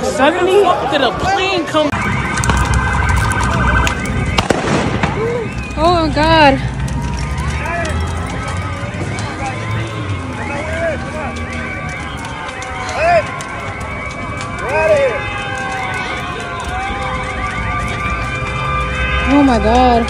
Suddenly, did a plane come? Oh God. Oh my God.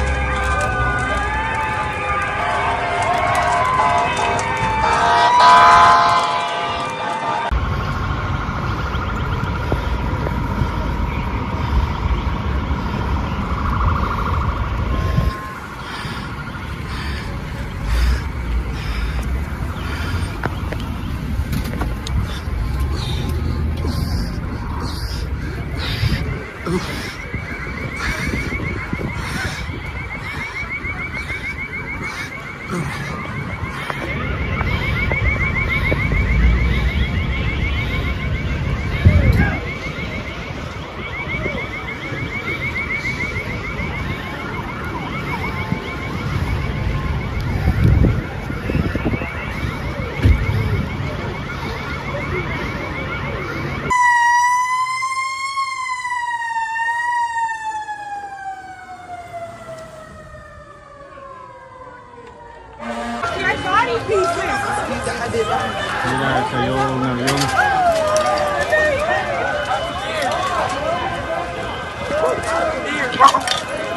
Mira, cayó un avión.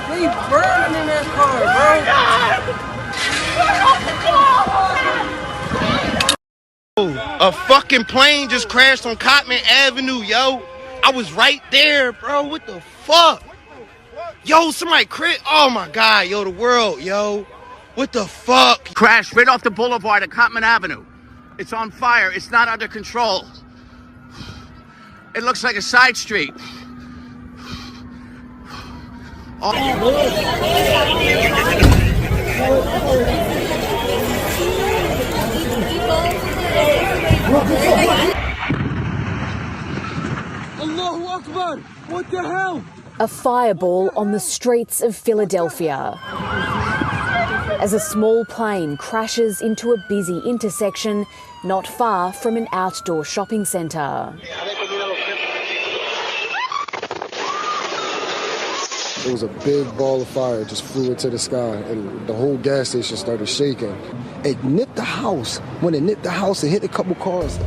They burning in that car, bro. A fucking plane just crashed on Cotman Avenue, yo. I was right there, bro. What the fuck? Yo, somebody crit. Oh my God, yo, the world, yo. What the fuck? Crashed right off the boulevard at Cotman Avenue. It's on fire. It's not under control. It looks like a side street. Oh. Allahu Akbar! What the hell? A fireball on the streets of Philadelphia as a small plane crashes into a busy intersection not far from an outdoor shopping centre. It was a big ball of fire, it just flew into the sky, and the whole gas station started shaking. It nipped the house. When it nipped the house, it hit a couple cars.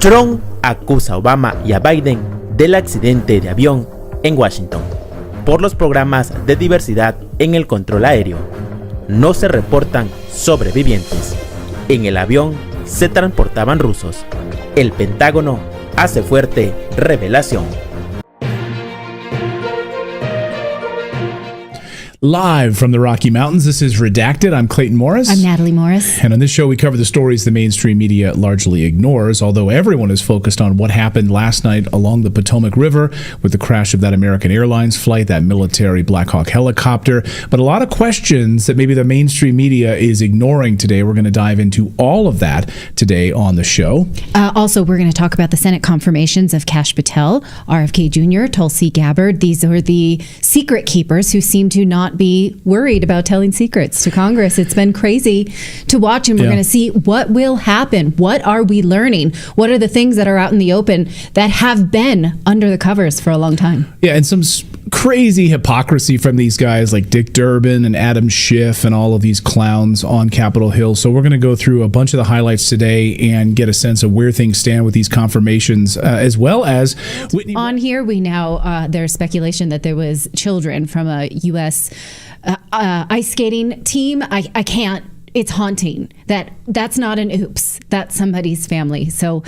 Trump acusa a Obama y a Biden del accidente de avión en Washington por los programas de diversidad en el control aéreo. No se reportan sobrevivientes. En el avión se transportaban rusos. El Pentágono hace fuerte revelación. Live from the Rocky Mountains, this is Redacted. I'm Clayton Morris. I'm Natalie Morris. And on this show, we cover the stories the mainstream media largely ignores, although everyone is focused on what happened last night along the Potomac River with the crash of that American Airlines flight, that military Black Hawk helicopter. But a lot of questions that maybe the mainstream media is ignoring today. We're going to dive into all of that today on the show. Also, we're going to talk about the Senate confirmations of Kash Patel, RFK Jr., Tulsi Gabbard. These are the secret keepers who seem to not be worried about telling secrets to Congress. It's been crazy to watch, and we're going to see what will happen. What are we learning? What are the things that are out in the open that have been under the covers for a long time? Yeah, and some crazy hypocrisy from these guys like Dick Durbin and Adam Schiff and all of these clowns on Capitol Hill. So we're going to go through a bunch of the highlights today and get a sense of where things stand with these confirmations, as well as Whitney. On here, we now, there's speculation that there was children from a U.S. Ice skating team. I can't it's haunting. That's not an oops. That's somebody's family. So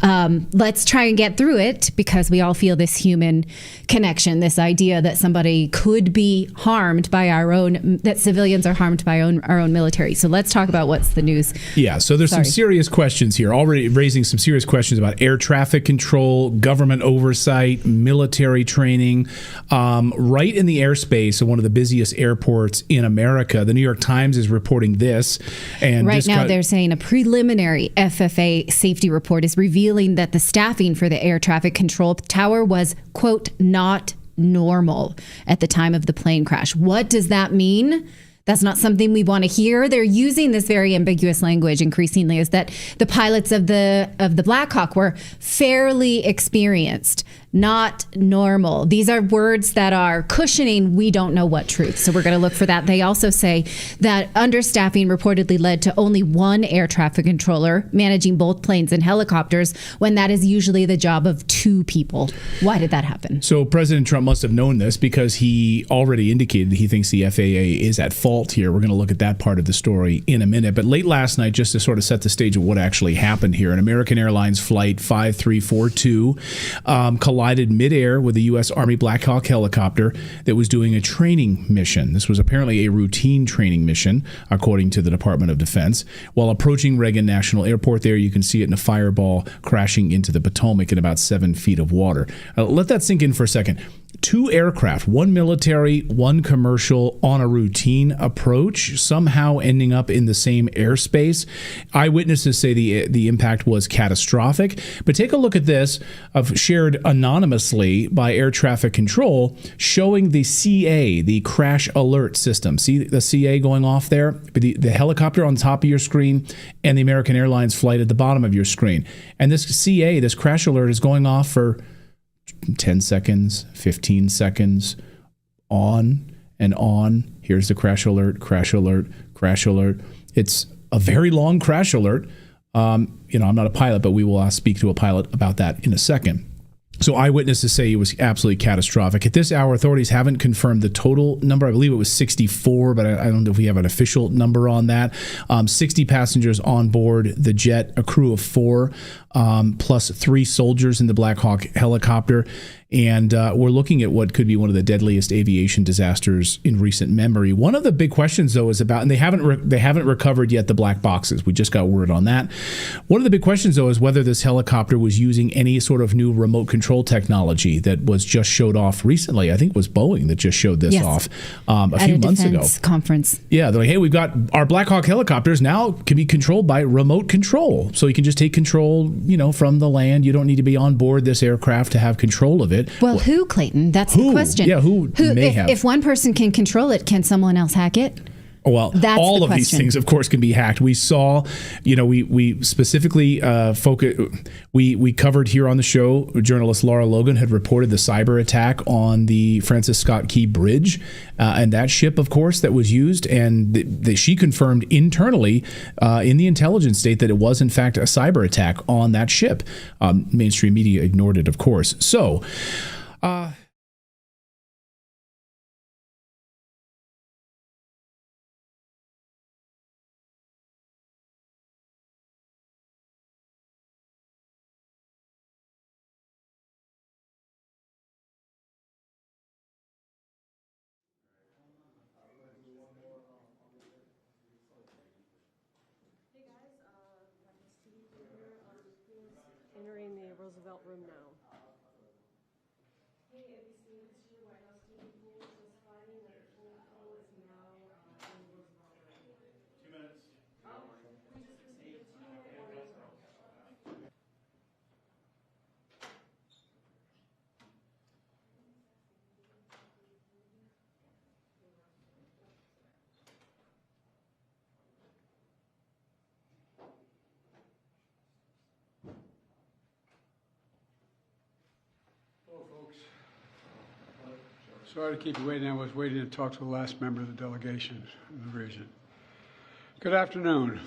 let's try and get through it, because we all feel this human connection, this idea that somebody could be harmed by that civilians are harmed by our own military. So let's talk about what's the news. Yeah, so there's some serious questions here, already raising some serious questions about air traffic control, government oversight, military training, right in the airspace of one of the busiest airports in America. The New York Times is reporting this. And right now they're saying a preliminary FFA safety report is revealing that the staffing for the air traffic control tower was, quote, not normal at the time of the plane crash. What does that mean? That's not something we want to hear. They're using this very ambiguous language increasingly, is that the pilots of the Black Hawk were fairly experienced, not normal. These are words that are cushioning we don't know what truth. So we're going to look for that. They also say that understaffing reportedly led to only one air traffic controller managing both planes and helicopters, when that is usually the job of two people. Why did that happen? So President Trump must have known this, because he already indicated that he thinks the FAA is at fault here. We're going to look at that part of the story in a minute. But late last night, just to sort of set the stage of what actually happened here, an American Airlines flight 5342 collided midair with a U.S. Army Black Hawk helicopter that was doing a training mission. This was apparently a routine training mission, according to the Department of Defense. While approaching Reagan National Airport there, you can see it in a fireball crashing into the Potomac in about 7 feet of water. Let that sink in for a second. Two aircraft, one military, one commercial, on a routine approach, somehow ending up in the same airspace. Eyewitnesses say the impact was catastrophic. But take a look at this, shared anonymously by air traffic control, showing the CA, the crash alert system. See the CA going off there? The helicopter on top of your screen, and the American Airlines flight at the bottom of your screen. And this CA, this crash alert, is going off for 10 seconds, 15 seconds, on and on. Here's the crash alert, crash alert, crash alert. It's a very long crash alert. I'm not a pilot, but we will speak to a pilot about that in a second. So eyewitnesses say it was absolutely catastrophic. At this hour, authorities haven't confirmed the total number. I believe it was 64, but I don't know if we have an official number on that. 60 passengers on board the jet, a crew of 4, plus 3 soldiers in the Black Hawk helicopter. And we're looking at what could be one of the deadliest aviation disasters in recent memory. One of the big questions, though, is about, and they haven't recovered yet the black boxes. We just got word on that. One of the big questions, though, is whether this helicopter was using any sort of new remote control technology that was just showed off recently. I think it was Boeing that just showed this off a few months ago. Conference. Yeah, they're like, hey, we've got our Black Hawk helicopters now can be controlled by remote control. So you can just take control, from the land. You don't need to be on board this aircraft to have control of it. Well, who, Clayton? That's the question. Yeah, who may have. If one person can control it, can someone else hack it? Well, that's all the of these things, of course, can be hacked. We saw, we specifically we covered here on the show, journalist Laura Logan had reported the cyber attack on the Francis Scott Key Bridge, and that ship, of course, that was used, and she confirmed internally in the intelligence state that it was, in fact, a cyber attack on that ship. Mainstream media ignored it, of course. So, Entering the Roosevelt room now. Hey, ABC, this is your White House TV pool. Just finding that the phone call is now in the Roosevelt room. 2 minutes. Oh, we just received a 2-minute warning. Sorry to keep you waiting. I was waiting to talk to the last member of the delegation in the region. Good afternoon.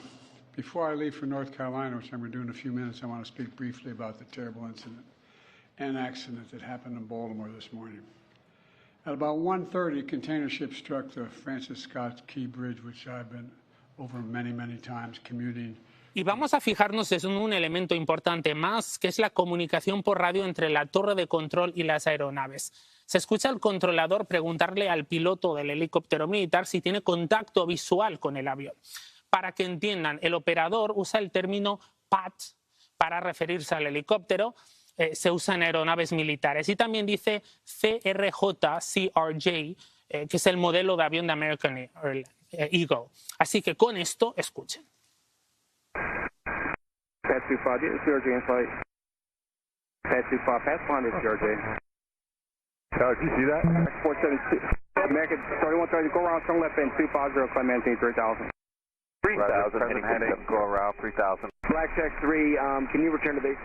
Before I leave for North Carolina, which I'm going to do in a few minutes, I want to speak briefly about the terrible incident and accident that happened in Baltimore this morning. At about 1:30, a container ship struck the Francis Scott Key Bridge, which I've been over many, many times commuting. Y vamos a fijarnos en un elemento importante más, que es la comunicación por radio entre la torre de control y las aeronaves. Se escucha al controlador preguntarle al piloto del helicóptero militar si tiene contacto visual con el avión. Para que entiendan, el operador usa el término PAT para referirse al helicóptero. Se usa en aeronaves militares. Y también dice CRJ, que es el modelo de avión de American Eagle. Así que con esto, escuchen. Pass 25, CRJ in flight. Pass 25, pass 100, CRJ. Did you see that? 472. American 3130, go around, turn left end, 250, climb maintain 3000. 3000, heading, go around, 3000. Blackjack 3, can you return to base?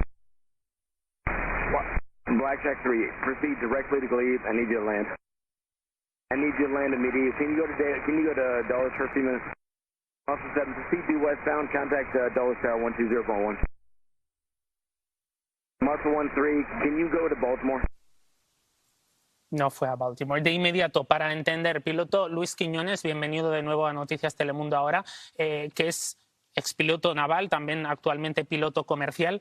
Blackjack 3, proceed directly to Glebe, I need you to land. I need you to land immediately. Can you go to Dulles for a few minutes? Austin 7, proceed due westbound, contact Dulles Tower 120.1. Marshall 13, can you go to Baltimore? No fue a Baltimore. De inmediato, para entender, piloto Luis Quiñones, bienvenido de nuevo a Noticias Telemundo ahora, que es expiloto naval, también actualmente piloto comercial.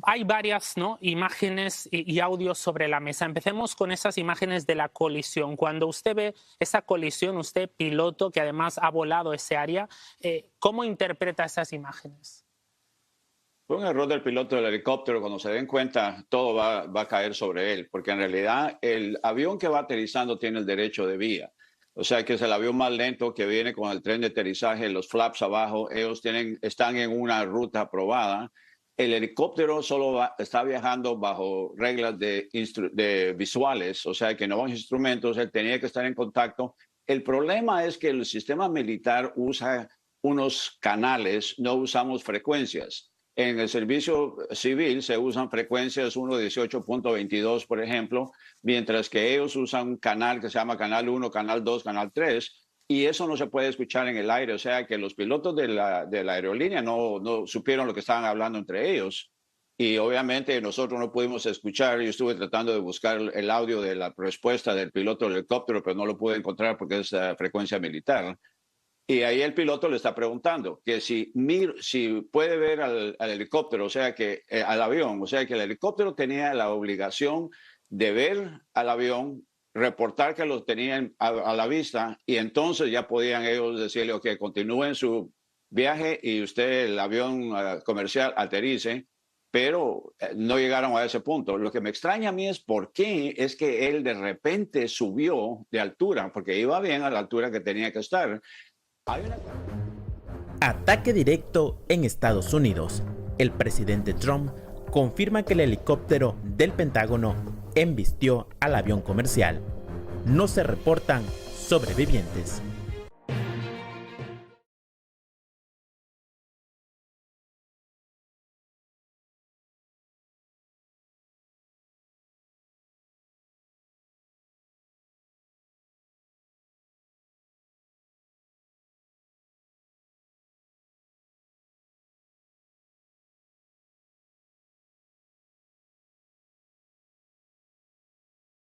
Hay varias imágenes y audios sobre la mesa. Empecemos con esas imágenes de la colisión. Cuando usted ve esa colisión, usted piloto que además ha volado ese área, ¿cómo interpreta esas imágenes? Fue un error del piloto del helicóptero. Cuando se den cuenta, todo va a caer sobre él, porque en realidad el avión que va aterrizando tiene el derecho de vía. O sea, que es el avión más lento que viene con el tren de aterrizaje, los flaps abajo, ellos están en una ruta aprobada. El helicóptero solo está viajando bajo reglas de visuales, o sea, que no van instrumentos, él tenía que estar en contacto. El problema es que el sistema militar usa unos canales, no usamos frecuencias. En el servicio civil se usan frecuencias 1.18.22, por ejemplo, mientras que ellos usan un canal que se llama canal 1, canal 2, canal 3, y eso no se puede escuchar en el aire. O sea que los pilotos de la aerolínea no supieron lo que estaban hablando entre ellos. Y obviamente nosotros no pudimos escuchar. Yo estuve tratando de buscar el audio de la respuesta del piloto del helicóptero, pero no lo pude encontrar porque es frecuencia militar. Y ahí el piloto le está preguntando que si puede ver al helicóptero, o sea que al avión, o sea que el helicóptero tenía la obligación de ver al avión, reportar que lo tenían a la vista, y entonces ya podían ellos decirle, ok, continúen su viaje y usted, el avión comercial, aterrice, pero no llegaron a ese punto. Lo que me extraña a mí es por qué es que él de repente subió de altura, porque iba bien a la altura que tenía que estar. Ataque directo en Estados Unidos. El presidente Trump confirma que el helicóptero del Pentágono embistió al avión comercial. No se reportan sobrevivientes.